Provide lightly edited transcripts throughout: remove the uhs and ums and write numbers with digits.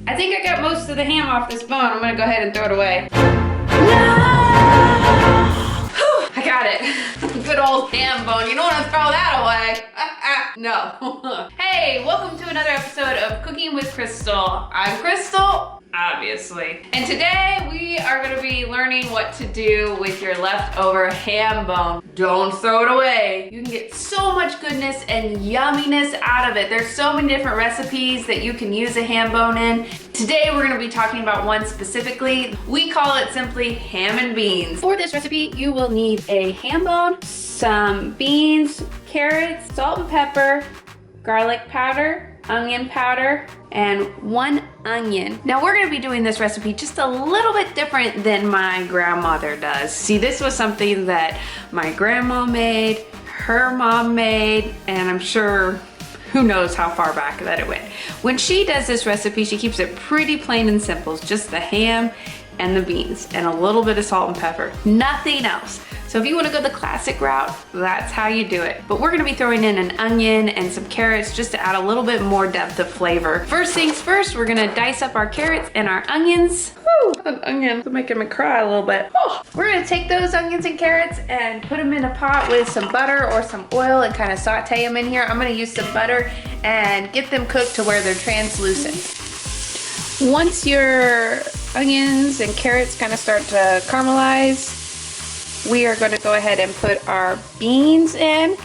I think I got most of the ham off this bone. I'm gonna go ahead and throw it away. I got it. Good old ham bone. You don't want to throw that away. No. Hey, welcome to another episode of Cooking with Crystal. I'm Crystal, obviously. And today we are going to be learning what to do with your leftover ham bone. Don't throw it away. You can get so much goodness and yumminess out of it. There's so many different recipes that you can use a ham bone in. Today we're going to be talking about one specifically. We call it simply ham and beans. For this recipe, you will need a ham bone, some beans, carrots, salt and pepper, garlic powder, onion powder, and 1 onion. Now we're gonna be doing this recipe just a little bit different than my grandmother does. See, this was something that my grandma made, her mom made, and I'm sure who knows how far back that it went. When she does this recipe, she keeps it pretty plain and simple. It's just the ham and the beans and a little bit of salt and pepper, nothing else. So if you wanna go the classic route, that's how you do it. But we're gonna be throwing in an onion and some carrots just to add a little bit more depth of flavor. First things first, we're gonna dice up our carrots and our onions. Woo, that onion is making me cry a little bit. Oh, we're gonna take those onions and carrots and put them in a pot with some butter or some oil and kind of saute them in here. I'm gonna use some butter and get them cooked to where they're translucent. Once your onions and carrots kind of start to caramelize, we are going to go ahead and put our beans in.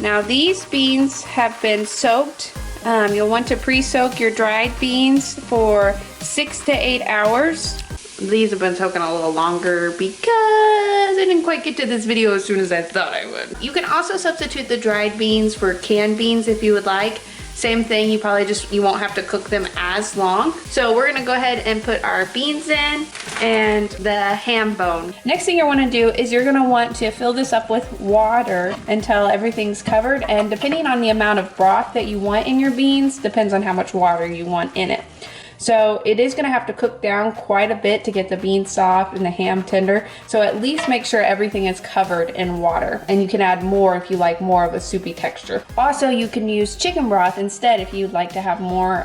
Now these beans have been soaked. You'll want to pre-soak your dried beans for 6 to 8 hours. These have been soaking a little longer because I didn't quite get to this video as soon as I thought I would. You can also substitute the dried beans for canned beans if you would like. Same thing, you won't have to cook them as long. So we're gonna go ahead and put our beans in and the ham bone. Next thing you wanna do is you're gonna want to fill this up with water until everything's covered, and depending on the amount of broth that you want in your beans, depends on how much water you want in it. So it is gonna have to cook down quite a bit to get the beans soft and the ham tender. So at least make sure everything is covered in water, and you can add more if you like more of a soupy texture. Also, you can use chicken broth instead if you'd like to have more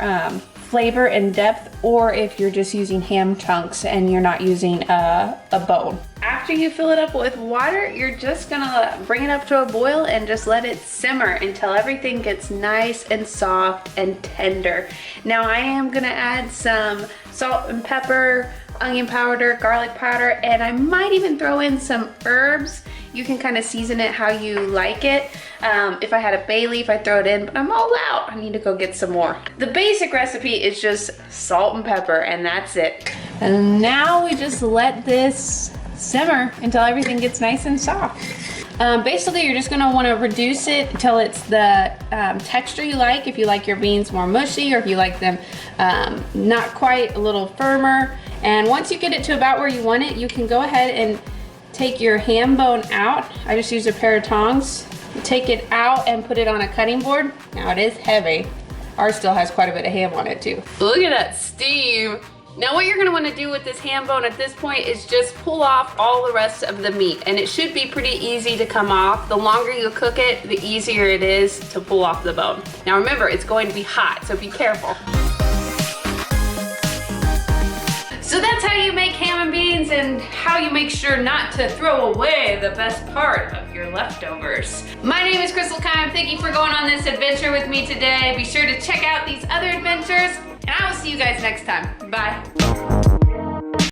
flavor and depth, or if you're just using ham chunks and you're not using a bone. After you fill it up with water, you're just gonna bring it up to a boil and just let it simmer until everything gets nice and soft and tender. Now I am gonna add some salt and pepper, onion powder, garlic powder, and I might even throw in some herbs. You can kind of season it how you like it. If I had a bay leaf, I'd throw it in, but I'm all out. I need to go get some more. The basic recipe is just salt and pepper, and that's it. And now we just let this simmer until everything gets nice and soft. Basically, you're just gonna wanna reduce it until it's the texture you like. If you like your beans more mushy, or if you like them not quite, a little firmer. And once you get it to about where you want it, you can go ahead and take your ham bone out. I just use a pair of tongs. Take it out and put it on a cutting board. Now it is heavy. Ours still has quite a bit of ham on it too. Look at that steam. Now what you're gonna wanna do with this ham bone at this point is just pull off all the rest of the meat, and it should be pretty easy to come off. The longer you cook it, the easier it is to pull off the bone. Now remember, it's going to be hot, so be careful. So that's how you make ham and beans, and how you make sure not to throw away the best part of your leftovers. My name is Crystal Kime. Thank you for going on this adventure with me today. Be sure to check out these other adventures, and I will see you guys next time. Bye.